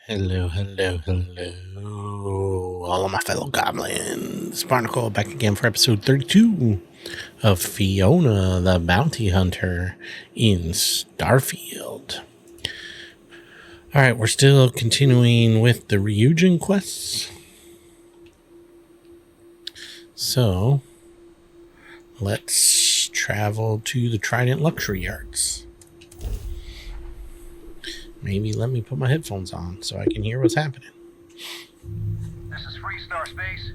Hello, hello, hello, all of my fellow goblins. Barnacle back again for episode 32 of Fiona the Bounty Hunter in Starfield. Alright, we're still continuing with the Ryujin quests. So, let's travel to the Trident Luxury Yards. Maybe let me put my headphones on so I can hear what's happening. This is Freestar Space.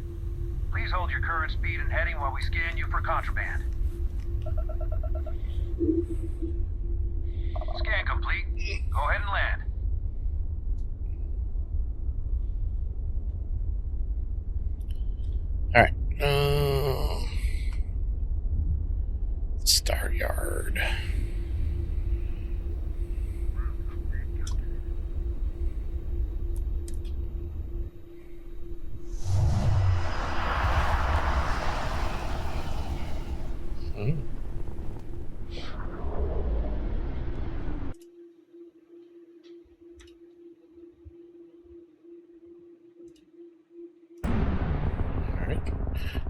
Please hold your current speed and heading while we scan you for contraband. Scan complete. Go ahead and land. Alright, Star Yard. Alright.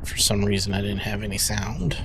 For some reason, I didn't have any sound.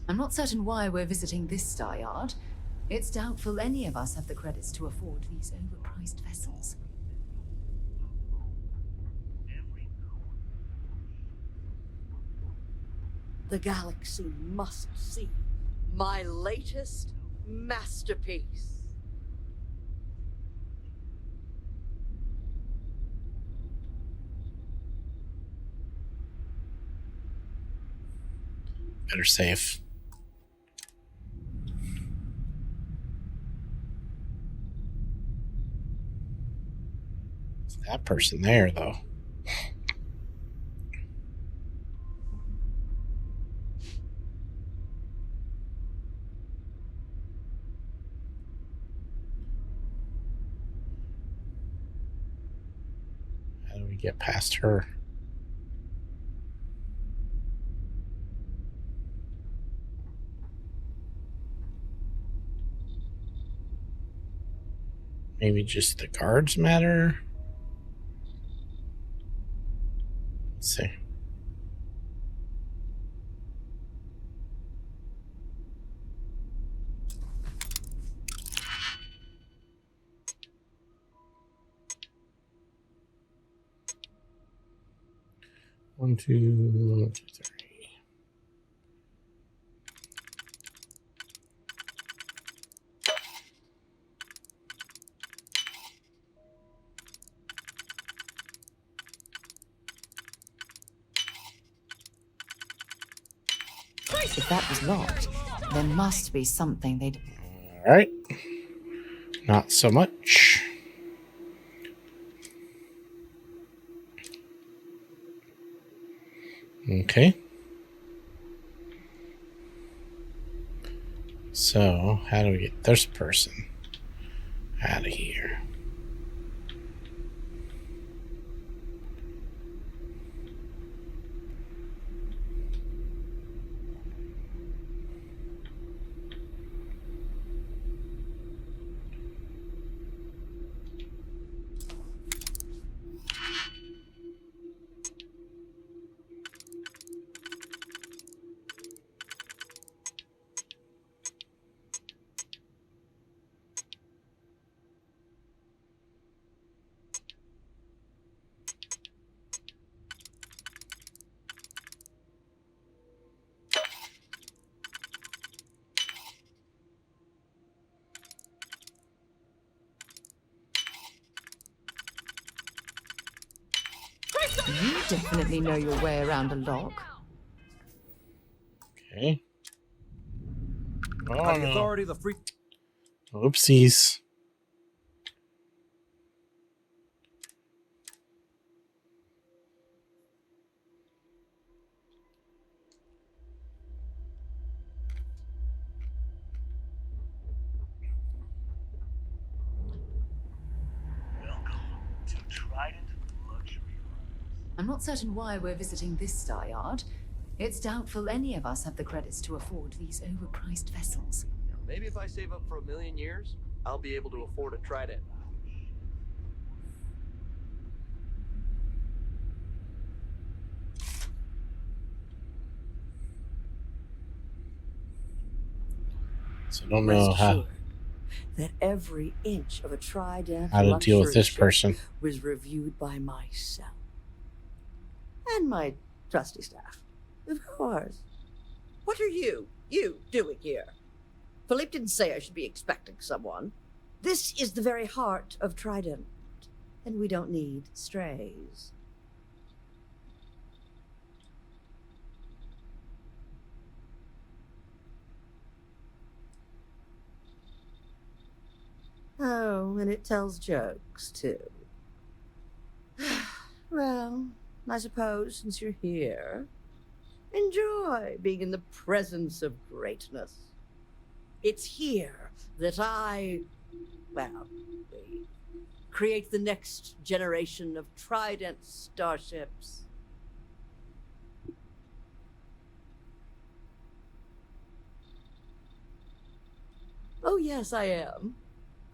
I'm not certain why we're visiting this star yard. It's doubtful any of us have the credits to afford these overpriced vessels. The galaxy must see my latest masterpiece. Better safe. It's that person there, though. How do we get past her? Maybe just the guards matter? Let's see. One, two, three. If that was locked, there must be something they'd... All right. Not so much. Okay. So, how do we get this person out of here? definitely know your way around a lock. Okay. Oh By the no. authority of the free. Oopsies. Welcome to Trident Luxury Lines. I'm not certain why we're visiting this star yard. It's doubtful any of us have the credits to afford these overpriced vessels. Maybe if I save up for 1,000,000 years, I'll be able to afford a Trident. So I don't Rest know assured that every inch of a Trident how to deal with luxury this ship person. was reviewed by myself. And my trusty staff. Of course. What are you doing here? Philippe didn't say I should be expecting someone. This is the very heart of Trident, and we don't need strays. Oh, and it tells jokes, too. Well, I suppose since you're here, enjoy being in the presence of greatness. It's here that we create the next generation of Trident starships. Oh, yes, I am.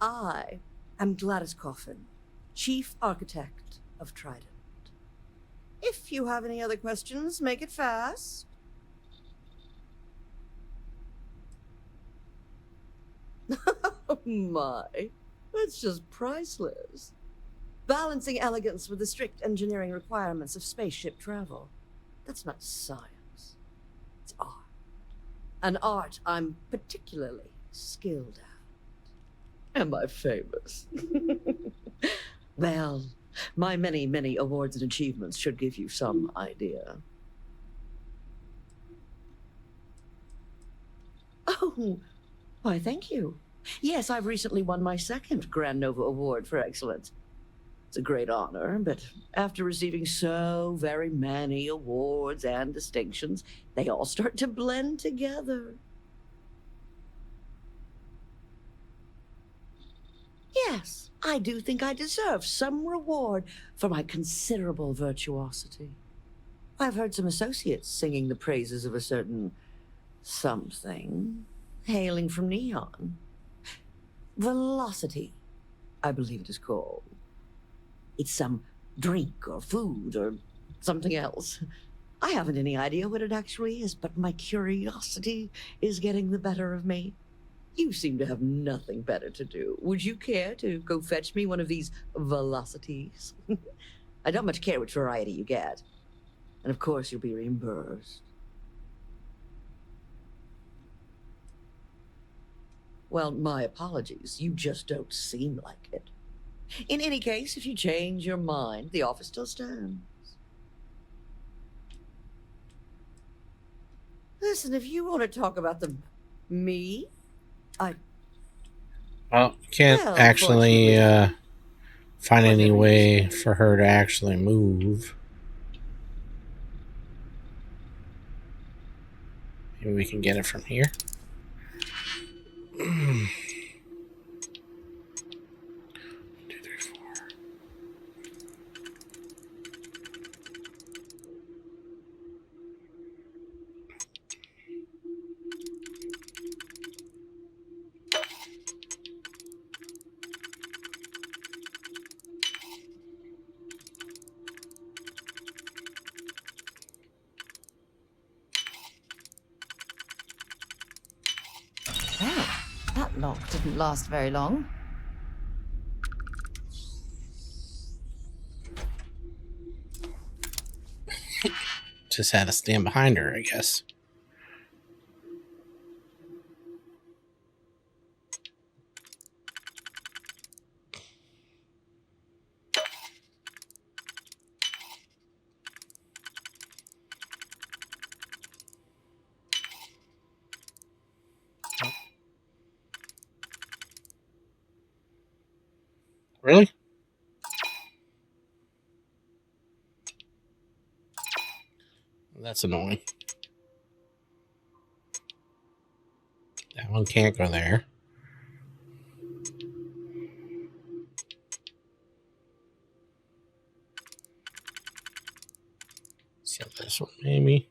I am Gladys Coffin, Chief Architect of Trident. If you have any other questions, make it fast. Oh my, that's just priceless. Balancing elegance with the strict engineering requirements of spaceship travel. That's not science. It's art. An art I'm particularly skilled at. Am I famous? Well, my many, many awards and achievements should give you some idea. Oh, why, thank you. Yes, I've recently won my second Grand Nova Award for excellence. It's a great honor, but after receiving so very many awards and distinctions, they all start to blend together. Yes, I do think I deserve some reward for my considerable virtuosity. I've heard some associates singing the praises of a certain something hailing from Neon. Velocity, I believe it is called. It's some drink or food or something else. I haven't any idea what it actually is, but my curiosity is getting the better of me. You seem to have nothing better to do. Would you care to go fetch me one of these velocities? I don't much care which variety you get. And of course you'll be reimbursed. Well, my apologies. You just don't seem like it. In any case, if you change your mind, the offer still stands. Listen, if you want to talk about me, Well, can't Well, actually find any whatever you way say. for her to actually move. Maybe we can get it from here. 1, 2, 3, 4. Well, that lock didn't last very long. Just had to stand behind her, I guess. Really? That's annoying. That one can't go there. So this one maybe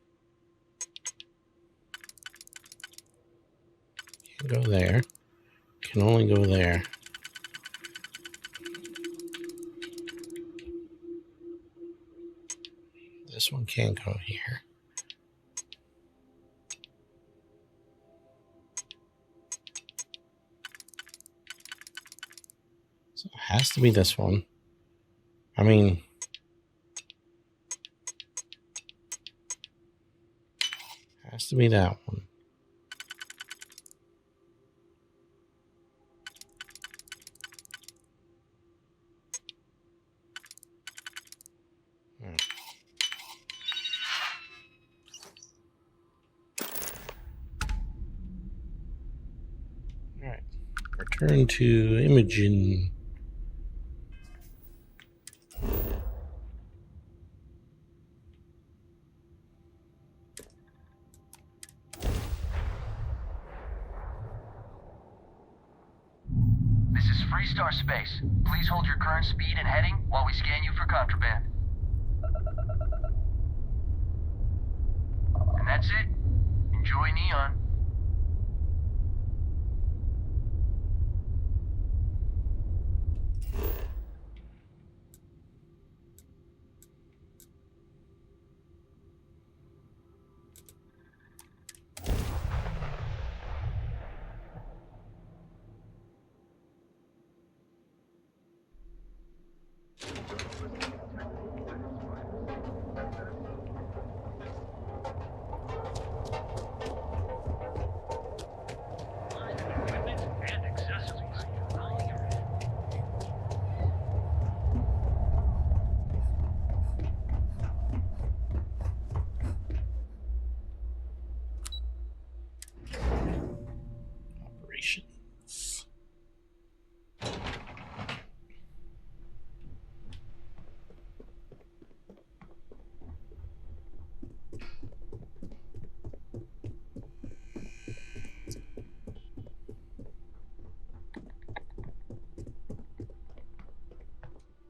can go there. Can only go there. This one can't go here. So it has to be this one. I mean, has to be that one. Alright. Return to Imogen. This is Freestar Space. Please hold your current speed and heading while we scan you for contraband. And that's it. Enjoy Neon. Operations.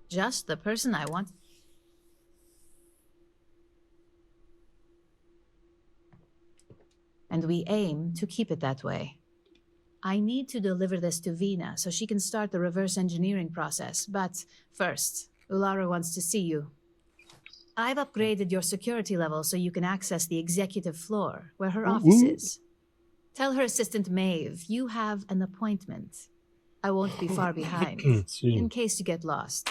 Just the person I want. And we aim to keep it that way. I need to deliver this to Vina so she can start the reverse engineering process, but first, Ulara wants to see you. I've upgraded your security level so you can access the executive floor, where her office is. Tell her assistant Maeve you have an appointment. I won't be far behind, in case you get lost.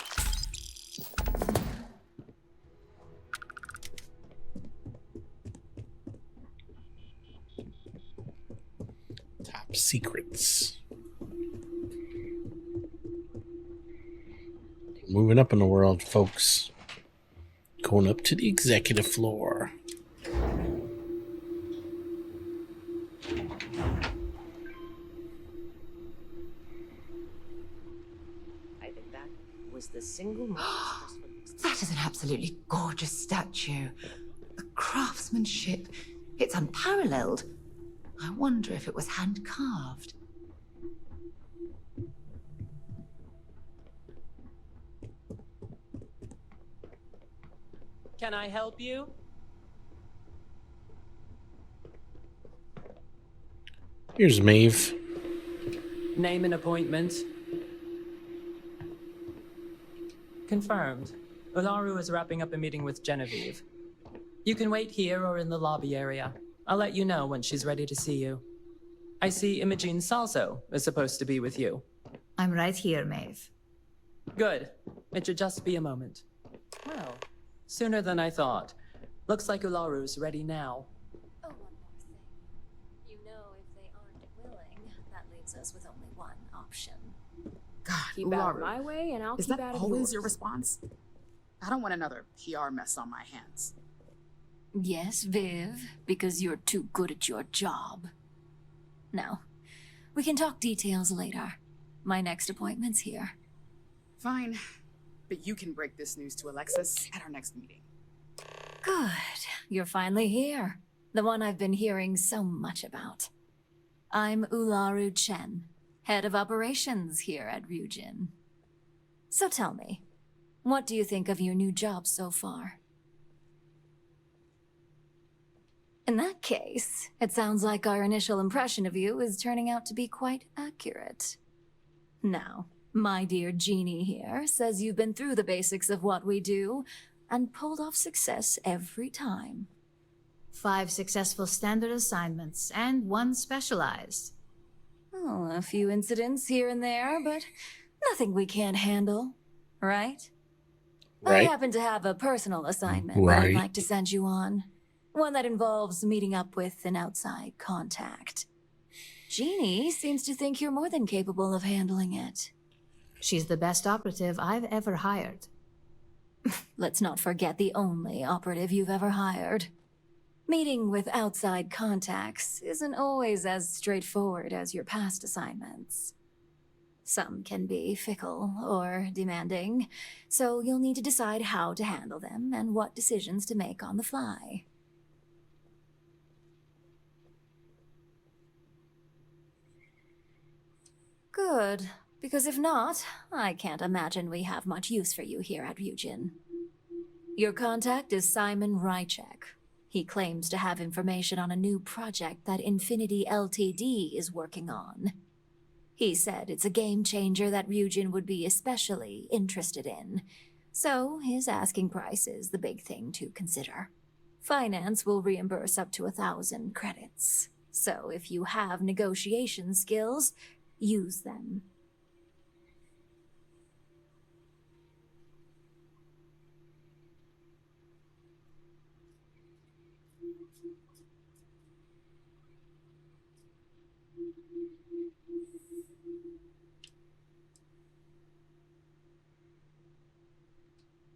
Top secrets. Moving up in the world, folks. Going up to the executive floor. I think that was the single most successful. That is an absolutely gorgeous statue. The craftsmanship, it's unparalleled. I wonder if it was hand-carved. Can I help you? Here's Maeve. Name and appointment. Confirmed. Ularu is wrapping up a meeting with Genevieve. You can wait here or in the lobby area. I'll let you know when she's ready to see you. I see Imogen Salso is supposed to be with you. I'm right here, Maeve. Good. It should just be a moment. Well, sooner than I thought. Looks like Ularu's ready now. Oh, one more thing. You know, if they aren't willing, that leaves us with only one option. God, Keep out of Ularu. my way, and I'll Is keep that out of always yours. your response? I don't want another PR mess on my hands. Yes, Viv, because you're too good at your job. Now, we can talk details later. My next appointment's here. Fine. But you can break this news to Alexis at our next meeting. Good. You're finally here. The one I've been hearing so much about. I'm Ularu Chen, head of operations here at Ryujin. So tell me, what do you think of your new job so far? In that case, it sounds like our initial impression of you is turning out to be quite accurate. Now, my dear Jeannie here says you've been through the basics of what we do and pulled off success every time. 5 successful standard assignments and 1 specialized. Oh, a few incidents here and there, but nothing we can't handle, right? I happen to have a personal assignment that I'd like to send you on. One that involves meeting up with an outside contact. Jeannie seems to think you're more than capable of handling it. She's the best operative I've ever hired. Let's not forget the only operative you've ever hired. Meeting with outside contacts isn't always as straightforward as your past assignments. Some can be fickle or demanding, so you'll need to decide how to handle them and what decisions to make on the fly. Good, because if not, I can't imagine we have much use for you here at Ryujin. Your contact is Simon Rychek. He claims to have information on a new project that Infinity Ltd is working on. He said it's a game changer that Ryujin would be especially interested in, so his asking price is the big thing to consider. Finance will reimburse up to 1,000 credits, so if you have negotiation skills, use them.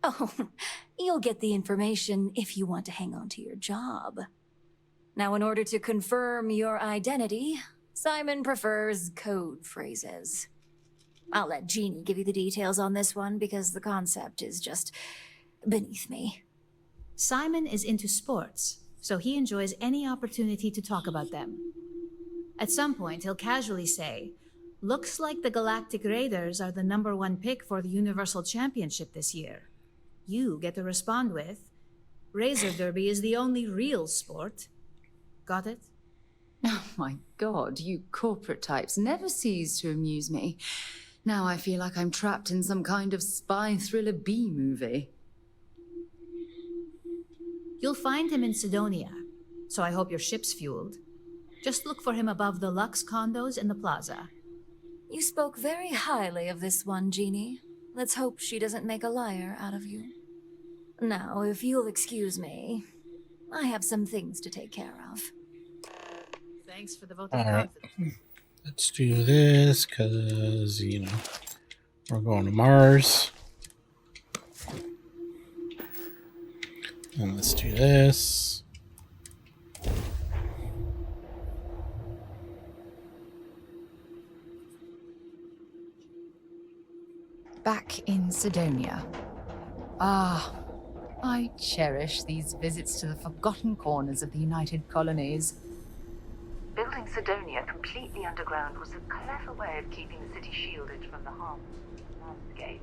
Oh, you'll get the information if you want to hang on to your job. Now, in order to confirm your identity, Simon prefers code phrases. I'll let Jeannie give you the details on this one because the concept is just beneath me. Simon is into sports, so he enjoys any opportunity to talk about them. At some point, he'll casually say, "Looks like the Galactic Raiders are the #1 pick for the Universal Championship this year." You get to respond with, "Razor Derby is the only real sport." Got it? Oh my god, you corporate types never cease to amuse me. Now I feel like I'm trapped in some kind of spy thriller B-movie. You'll find him in Sidonia, so I hope your ship's fueled. Just look for him above the Lux condos in the plaza. You spoke very highly of this one, Jeannie. Let's hope she doesn't make a liar out of you. Now, if you'll excuse me, I have some things to take care of. Thanks for the vote of Alright. confidence. Let's do this, because, we're going to Mars. And let's do this. Back in Sidonia. Ah, I cherish these visits to the forgotten corners of the United Colonies. Building Sidonia completely underground was a clever way of keeping the city shielded from the harmful landscape.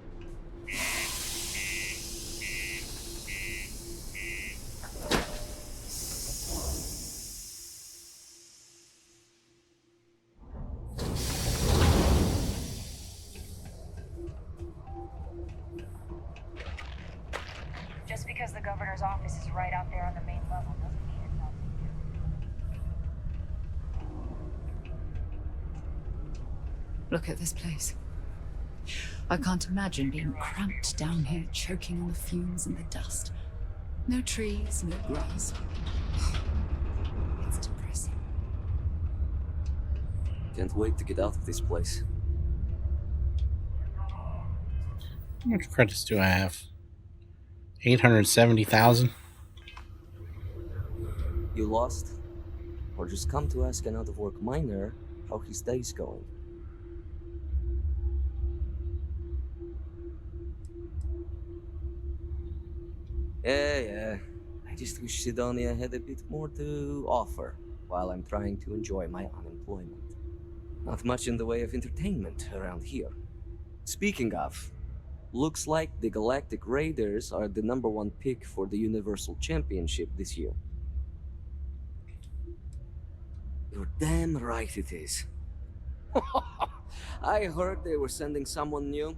Just because the governor's office is right out there on the main level doesn't mean it's not secure. Look at this place. I can't imagine being cramped down here, choking on the fumes and the dust. No trees, no grass. It's depressing. Can't wait to get out of this place. How much credits do I have? 870,000. You lost? Or just come to ask an out-of-work miner how his day's going? Yeah. I just wish Sidonia had a bit more to offer while I'm trying to enjoy my unemployment. Not much in the way of entertainment around here. Speaking of, looks like the Galactic Raiders are the #1 pick for the Universal Championship this year. You're damn right it is. I heard they were sending someone new.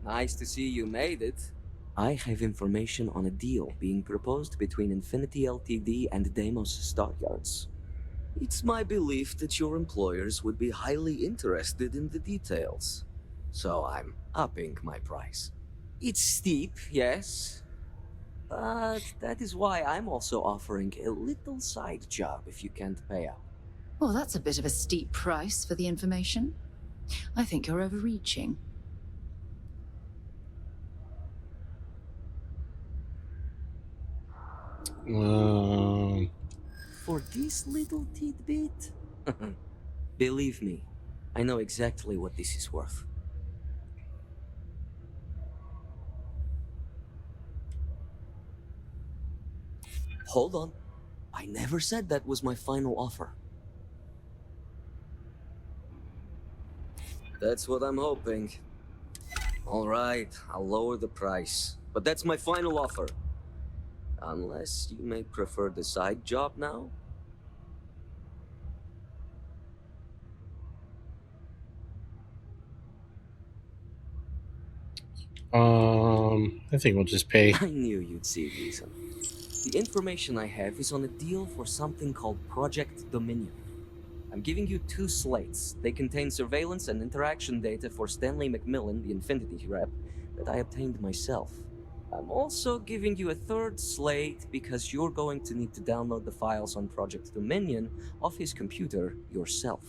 Nice to see you made it. I have information on a deal being proposed between Infinity Ltd and Deimos Stockyards. It's my belief that your employers would be highly interested in the details. So I'm upping my price. It's steep, yes, but that is why I'm also offering a little side job if you can't pay up. Well, that's a bit of a steep price for the information. I think you're overreaching. For this little tidbit? Believe me, I know exactly what this is worth. Hold on. I never said that was my final offer. That's what I'm hoping. All right, I'll lower the price. But that's my final offer. Unless you may prefer the side job now? I think we'll just pay. I knew you'd see reason. The information I have is on a deal for something called Project Dominion. I'm giving you 2 slates. They contain surveillance and interaction data for Stanley McMillan, the Infinity rep, that I obtained myself. I'm also giving you a 3rd slate because you're going to need to download the files on Project Dominion off his computer yourself.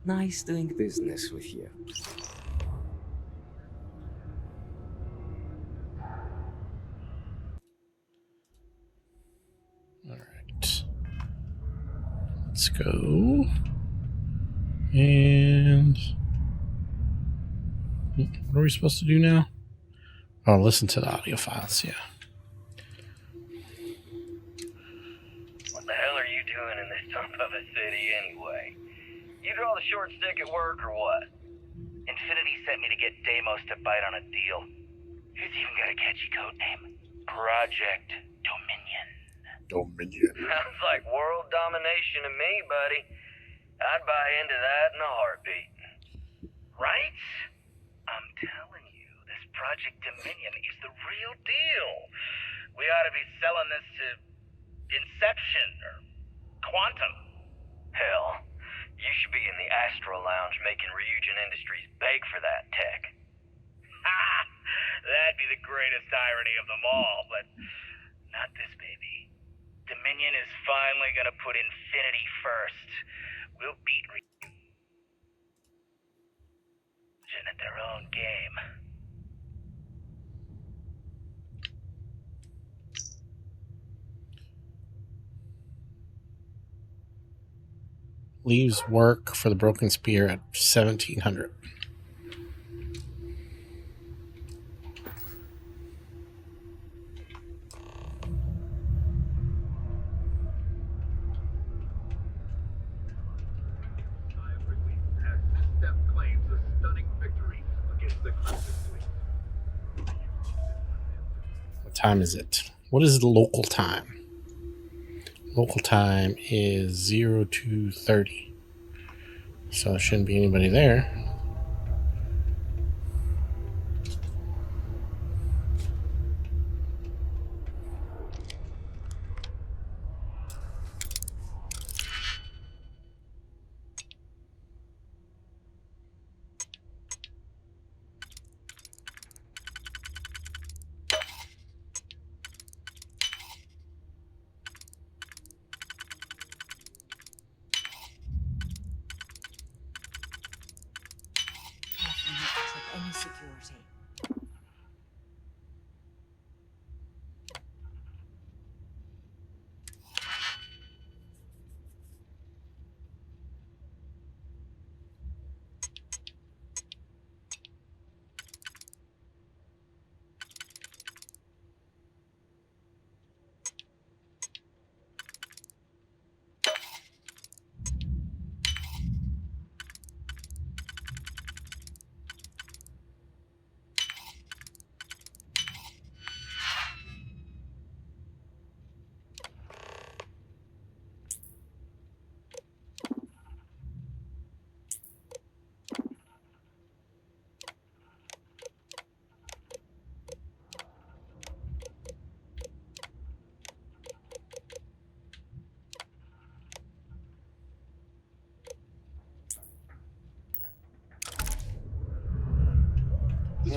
Nice doing business with you. All right. Let's go. And what are we supposed to do now? Oh, listen to the audio files. Yeah. What the hell are you doing in this dump of a city anyway? You draw the short stick at work or what? Infinity sent me to get Deimos to bite on a deal. It's even got a catchy code name. Project Dominion. Sounds like world domination to me, buddy. I'd buy into that in a heartbeat. Right? I'm telling you, this Project Dominion is the real deal. We ought to be selling this to Inception or Quantum. Hell, you should be in the Astro Lounge making Ryujin Industries beg for that tech. Ha! That'd be the greatest irony of them all, but not this baby. Dominion is finally gonna put Infinity first. We'll beat Ryujin at their own game. Leaves work for the Broken Spear at 1700. What time is it? What is the local time? Local time is 0230. So there shouldn't be anybody there.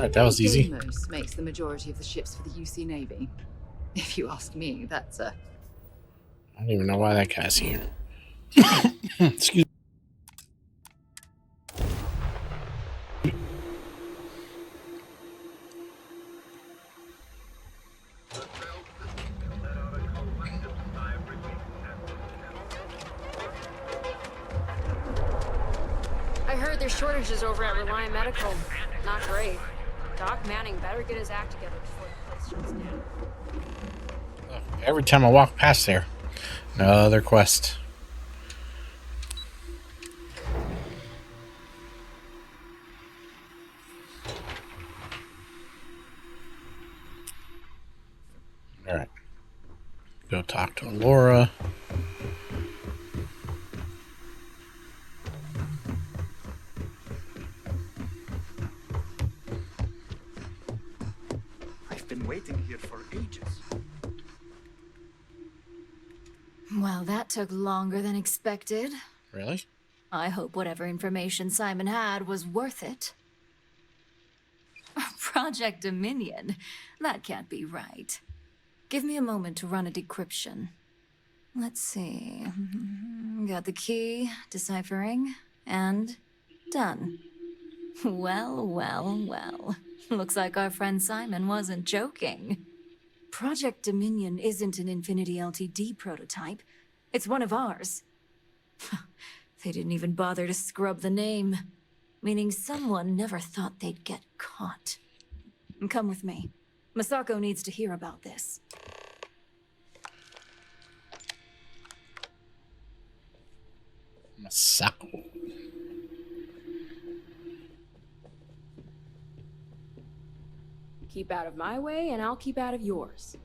Alright, that was easy. Deimos makes the majority of the ships for the UC Navy. If you ask me, that's a... I don't even know why that guy's here. Excuse me. I heard there's shortages over at Reliant Medical. Not great. Doc Manning better get his act together before the place shuts down. Every time I walk past there, another quest. Alright. Go talk to Laura. I've been waiting here for ages. Well, that took longer than expected. Really? I hope whatever information Simon had was worth it. Project Dominion? That can't be right. Give me a moment to run a decryption. Let's see. Got the key, deciphering, and done. Well, well, well. Looks like our friend Simon wasn't joking. Project Dominion isn't an Infinity Ltd prototype. It's one of ours. They didn't even bother to scrub the name, meaning someone never thought they'd get caught. Come with me. Masako needs to hear about this. Masako. Keep out of my way, and I'll keep out of yours.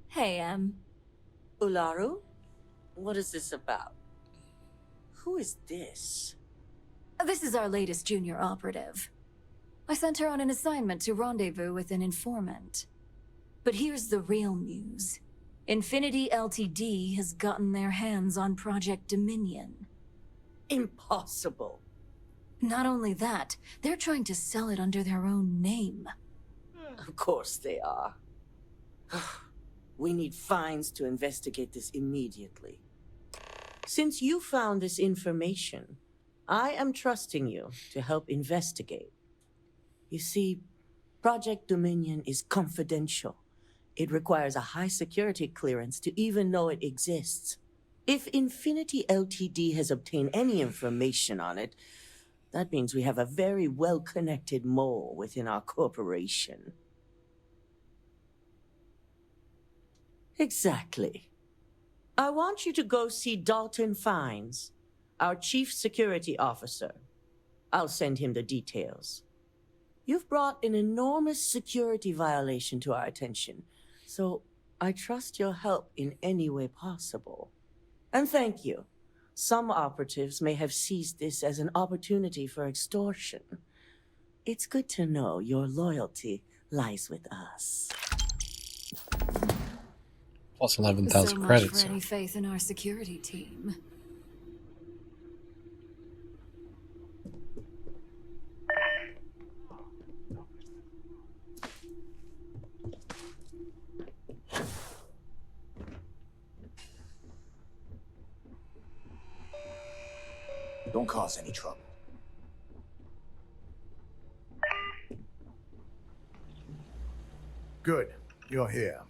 Hey, Ularu? What is this about? Who is this? This is our latest junior operative. I sent her on an assignment to rendezvous with an informant. But here's the real news. Infinity Ltd has gotten their hands on Project Dominion. Impossible. Not only that, they're trying to sell it under their own name. Of course they are. We need fines to investigate this immediately. Since you found this information, I am trusting you to help investigate. You see, Project Dominion is confidential. It requires a high security clearance to even know it exists. If Infinity Ltd has obtained any information on it, that means we have a very well-connected mole within our corporation. Exactly. I want you to go see Dalton Fiennes, our chief security officer. I'll send him the details. You've brought an enormous security violation to our attention, so I trust your help in any way possible. And thank you. Some operatives may have seized this as an opportunity for extortion. It's good to know your loyalty lies with us. Plus 11,000 so credits. Much for any faith in our security team. Don't cause any trouble. Good. You're here.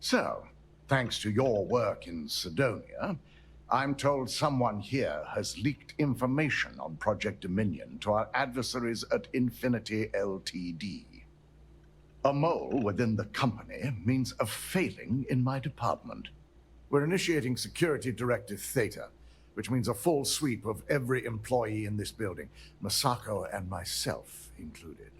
So, thanks to your work in Sidonia, I'm told someone here has leaked information on Project Dominion to our adversaries at Infinity Ltd. A mole within the company means a failing in my department. We're initiating Security Directive Theta, which means a full sweep of every employee in this building, Masako and myself included.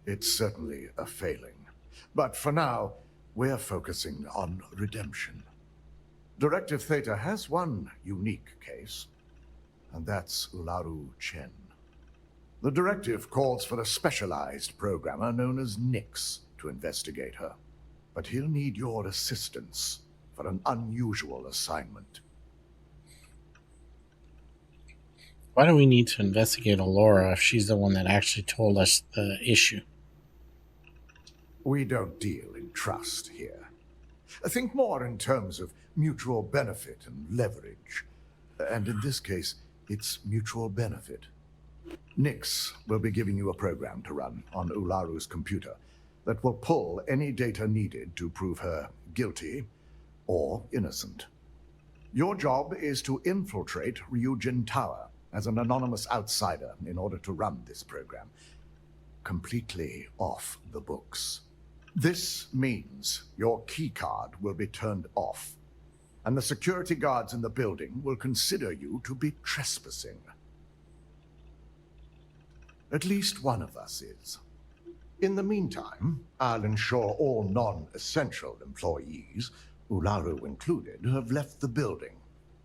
It's certainly a failing. But for now, we're focusing on redemption. Directive Theta has one unique case, and that's Ularu Chen. The directive calls for a specialized programmer known as Nix to investigate her, but he'll need your assistance for an unusual assignment. Why do we need to investigate Alora if she's the one that actually told us the issue? We don't deal in trust here. Think more in terms of mutual benefit and leverage. And in this case, it's mutual benefit. Nix will be giving you a program to run on Ularu's computer that will pull any data needed to prove her guilty or innocent. Your job is to infiltrate Ryujin Tower as an anonymous outsider in order to run this program completely off the books. This means your keycard will be turned off, and the security guards in the building will consider you to be trespassing. At least one of us is. In the meantime, I'll ensure all non-essential employees, Ularu included, have left the building,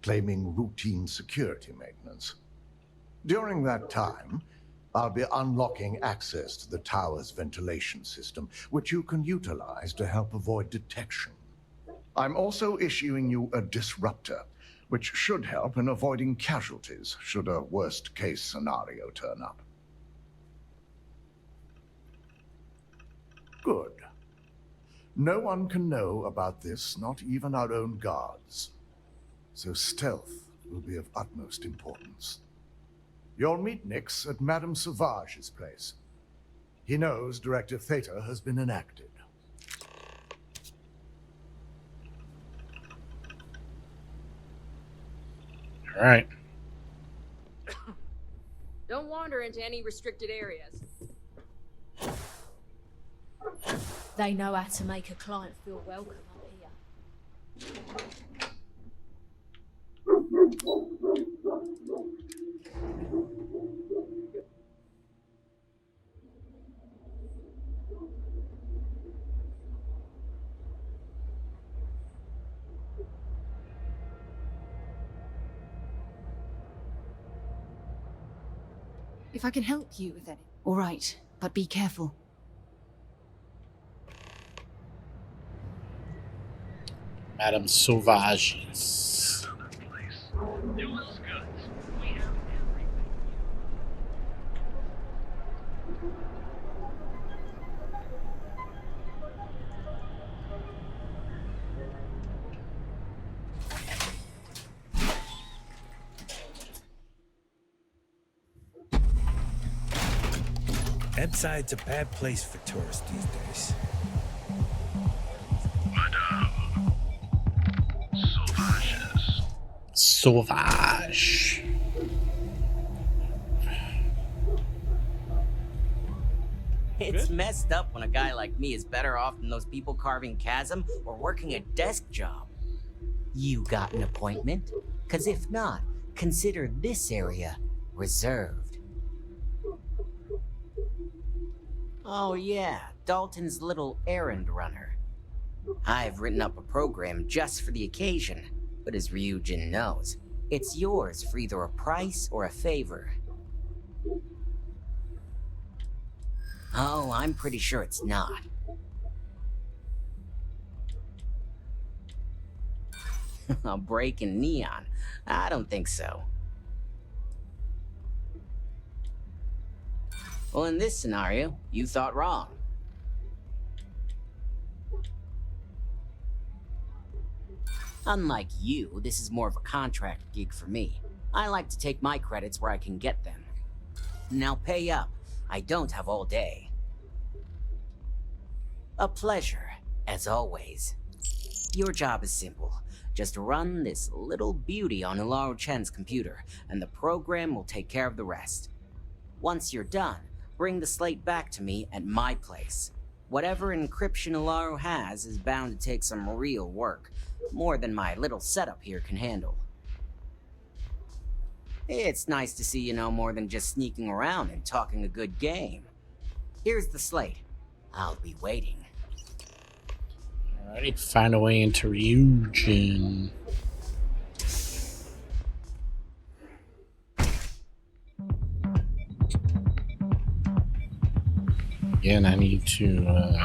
claiming routine security maintenance. During that time, I'll be unlocking access to the tower's ventilation system, which you can utilize to help avoid detection. I'm also issuing you a disruptor, which should help in avoiding casualties should a worst-case scenario turn up. Good. No one can know about this, not even our own guards. So stealth will be of utmost importance. You'll meet Nix at Madame Sauvage's place. He knows Directive Theta has been enacted. All right. Don't wander into any restricted areas. They know how to make a client feel welcome up here. If I can help you with any. All right, but be careful. Madame Sauvage's. Edside's a bad place for tourists these days. Madame Sauvage's. Sauvage. It's messed up when a guy like me is better off than those people carving chasm or working a desk job. You got an appointment? 'Cause if not, consider this area reserved. Oh yeah, Dalton's little errand runner. I've written up a program just for the occasion, but as Ryujin knows, it's yours for either a price or a favor. Oh, I'm pretty sure it's not. A break in neon? I don't think so. Well, in this scenario, you thought wrong. Unlike you, this is more of a contract gig for me. I like to take my credits where I can get them. Now pay up. I don't have all day. A pleasure, as always. Your job is simple. Just run this little beauty on Ularu Chen's computer, and the program will take care of the rest. Once you're done, bring the slate back to me at my place. Whatever encryption Ularu has is bound to take some real work, more than my little setup here can handle. It's nice to see you know more than just sneaking around and talking a good game. Here's the slate. I'll be waiting. Alrighty, find a way into Ryujin. Again, I need to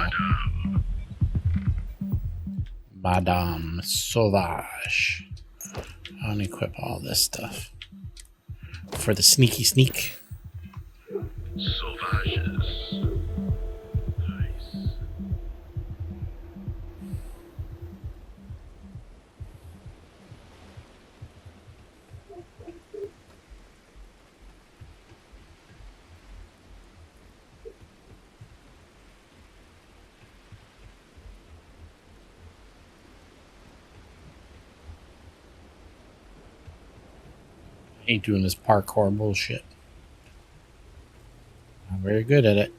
Madame Sauvage. Unequip all this stuff for the sneaky sneak. Sauvages. Nice. I hate doing this parkour bullshit. I'm very good at it.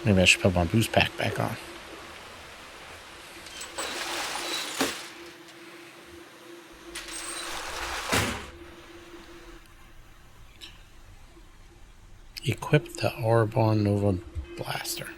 Maybe I should put my boost pack back on. Equip the Orborn Nova Blaster.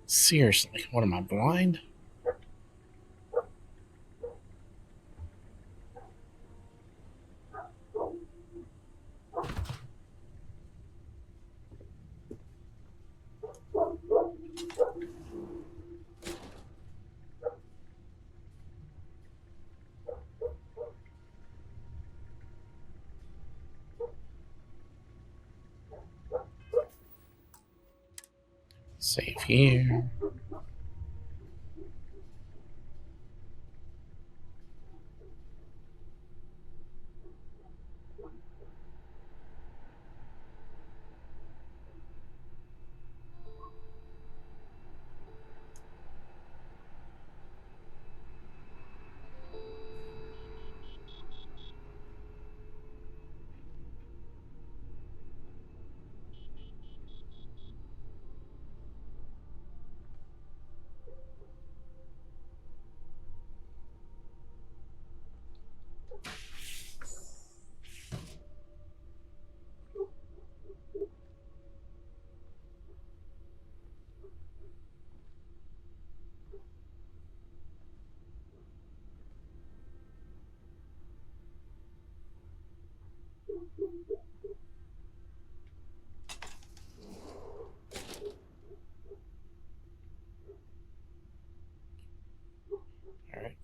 Seriously, what am I, blind? Save here.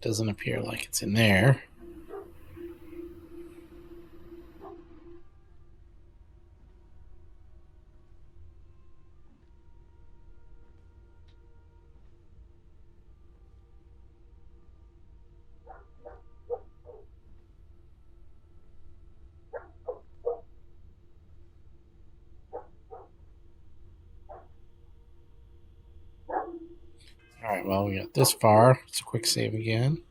Doesn't appear like it's in there. Alright, well, we got this far. It's a quick save again.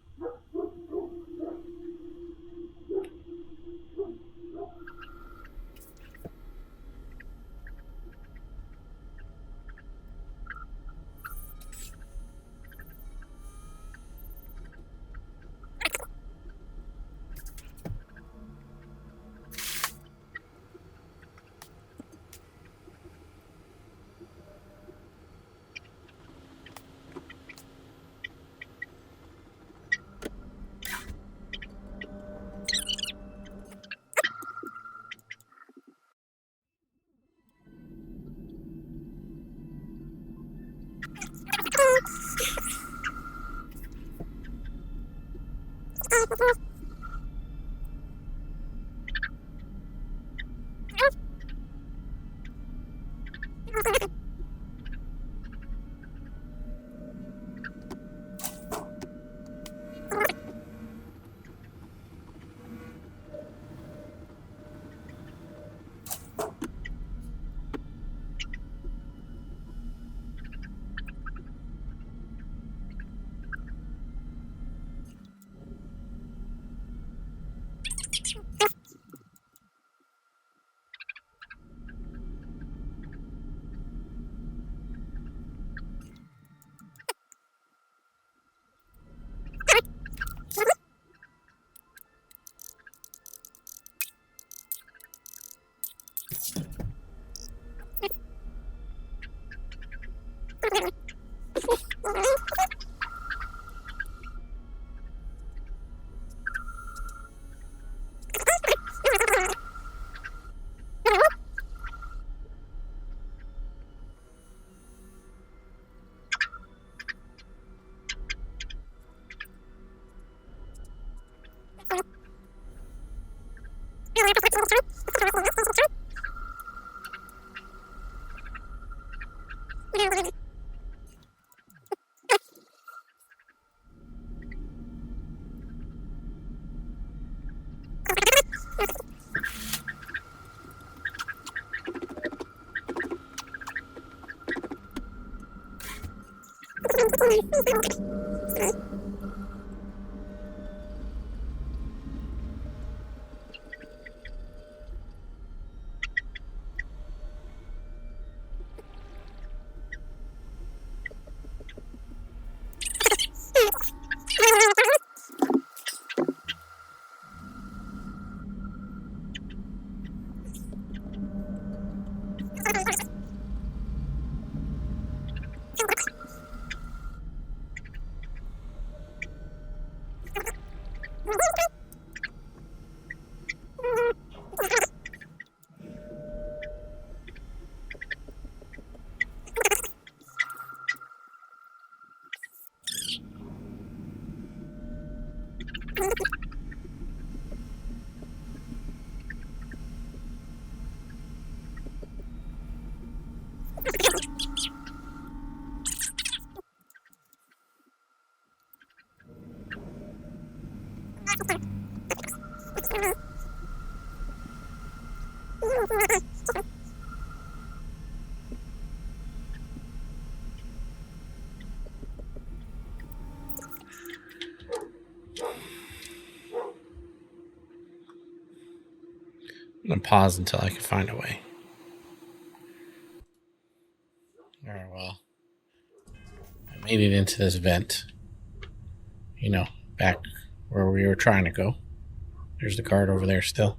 I'm going to pause until I can find a way. Alright, well. I made it into this vent. You know, back where we were trying to go. There's the guard over there still.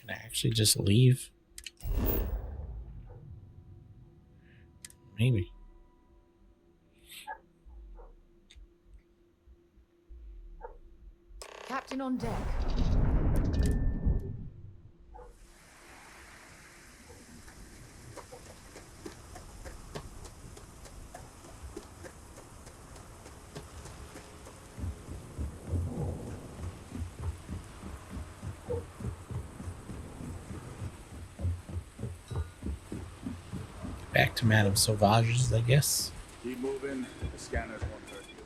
Can I actually just leave? Maybe. Captain on deck. Back to Madame Sauvage's, I guess. Keep moving. The scanners won't hurt you.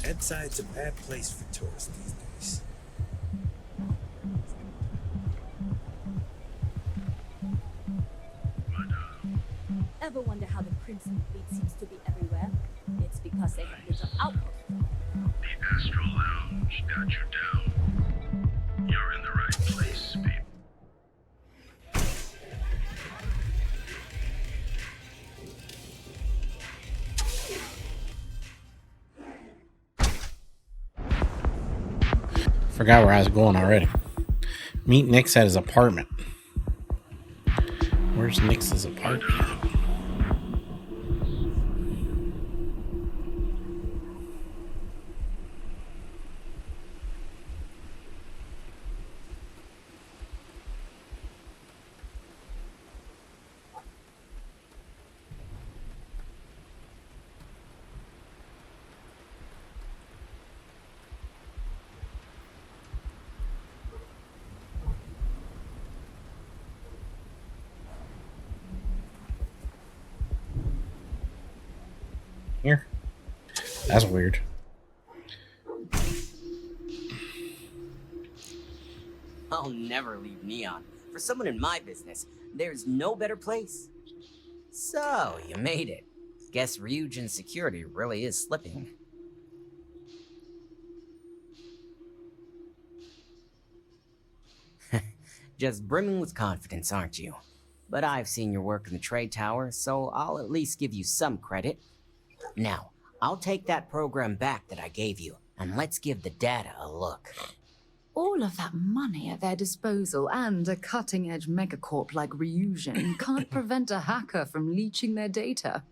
Inside's a bad place for tourists these days. Ever wonder how the Crimson Fleet seems to be everywhere? It's because they have little outposts. The Astral Lounge got you down. You're in the right place, babe. Forgot where I was going already. Meet Nix at his apartment. Where's Nix's apartment? Here. That's weird. I'll never leave Neon. For someone in my business, there's no better place. So, you made it. Guess Ryujin's security really is slipping. Just brimming with confidence, aren't you? But I've seen your work in the trade tower, so I'll at least give you some credit. Now, I'll take that program back that I gave you, and let's give the data a look. All of that money at their disposal and a cutting-edge megacorp like Ryujin can't prevent a hacker from leeching their data.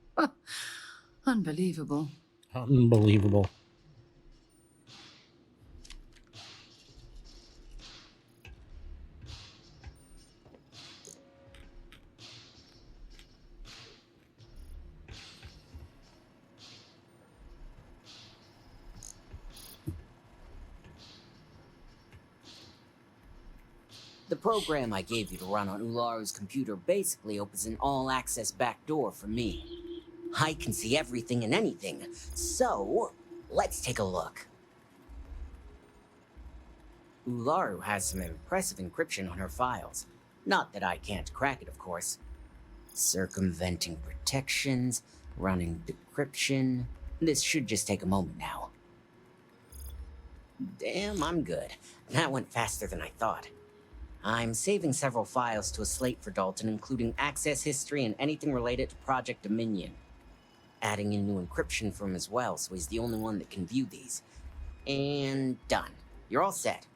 Unbelievable. Unbelievable. The program I gave you to run on Ularu's computer basically opens an all-access backdoor for me. I can see everything and anything, so let's take a look. Ularu has some impressive encryption on her files. Not that I can't crack it, of course. Circumventing protections, running decryption. This should just take a moment now. Damn, I'm good. That went faster than I thought. I'm saving several files to a slate for Dalton, including access history and anything related to Project Dominion. Adding in new encryption for him as well, so he's the only one that can view these. And done. You're all set.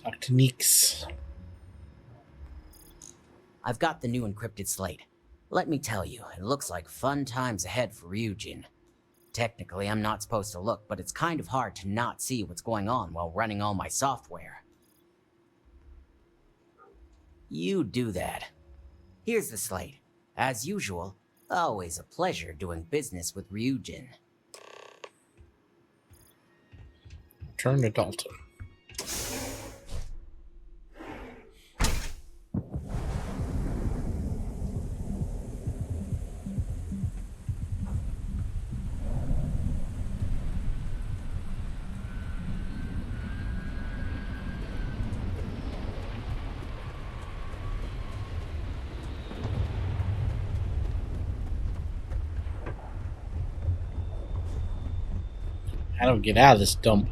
Talk to Nix. I've got the new encrypted slate. Let me tell you, it looks like fun times ahead for Ryujin. Technically, I'm not supposed to look, but it's kind of hard to not see what's going on while running all my software. You do that. Here's the slate. As usual, always a pleasure doing business with Ryujin. Turn to Dalton. How do we get out of this dump?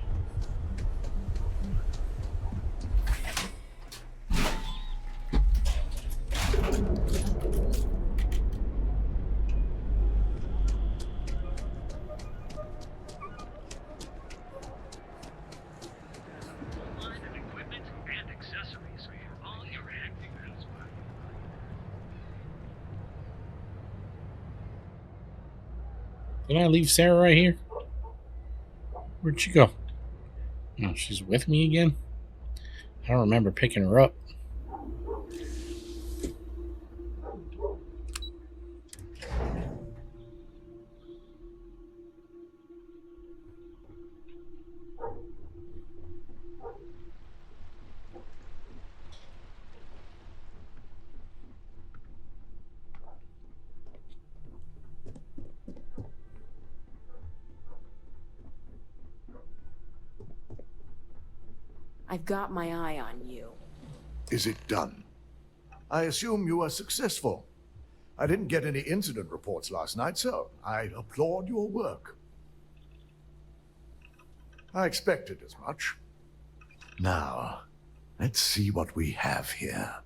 Did I leave Sarah right here? Where'd she go? Oh, she's with me again? I don't remember picking her up. I've got my eye on you. Is it done? I assume you were successful. I didn't get any incident reports last night, so I applaud your work. I expected as much. Now, let's see what we have here.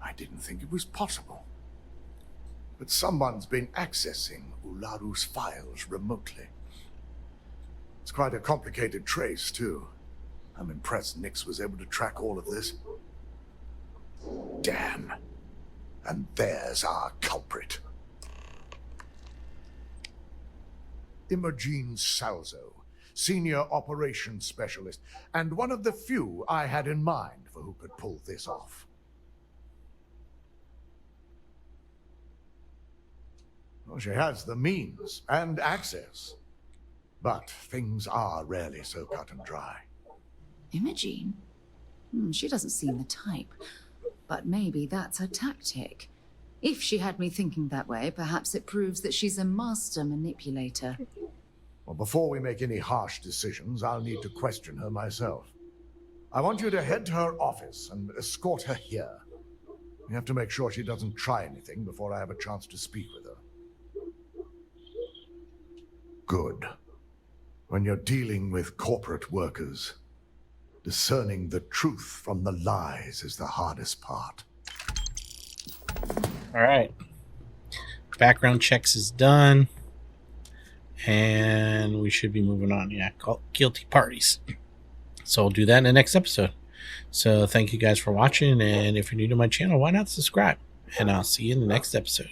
I didn't think it was possible. But someone's been accessing Ularu's files remotely. It's quite a complicated trace, too. I'm impressed Nix was able to track all of this. Damn. And there's our culprit. Imogen Salzo, Senior Operations Specialist, and one of the few I had in mind for who could pull this off. Well, she has the means and access. But things are rarely so cut and dry. Imogen? She doesn't seem the type. But maybe that's her tactic. If she had me thinking that way, perhaps it proves that she's a master manipulator. Well, before we make any harsh decisions, I'll need to question her myself. I want you to head to her office and escort her here. We have to make sure she doesn't try anything before I have a chance to speak with her. Good. When you're dealing with corporate workers, discerning the truth from the lies is the hardest part. All right. Background checks is done. And we should be moving on. Yeah, guilty parties. So we'll do that in the next episode. So thank you guys for watching. And if you're new to my channel, why not subscribe? And I'll see you in the next episode.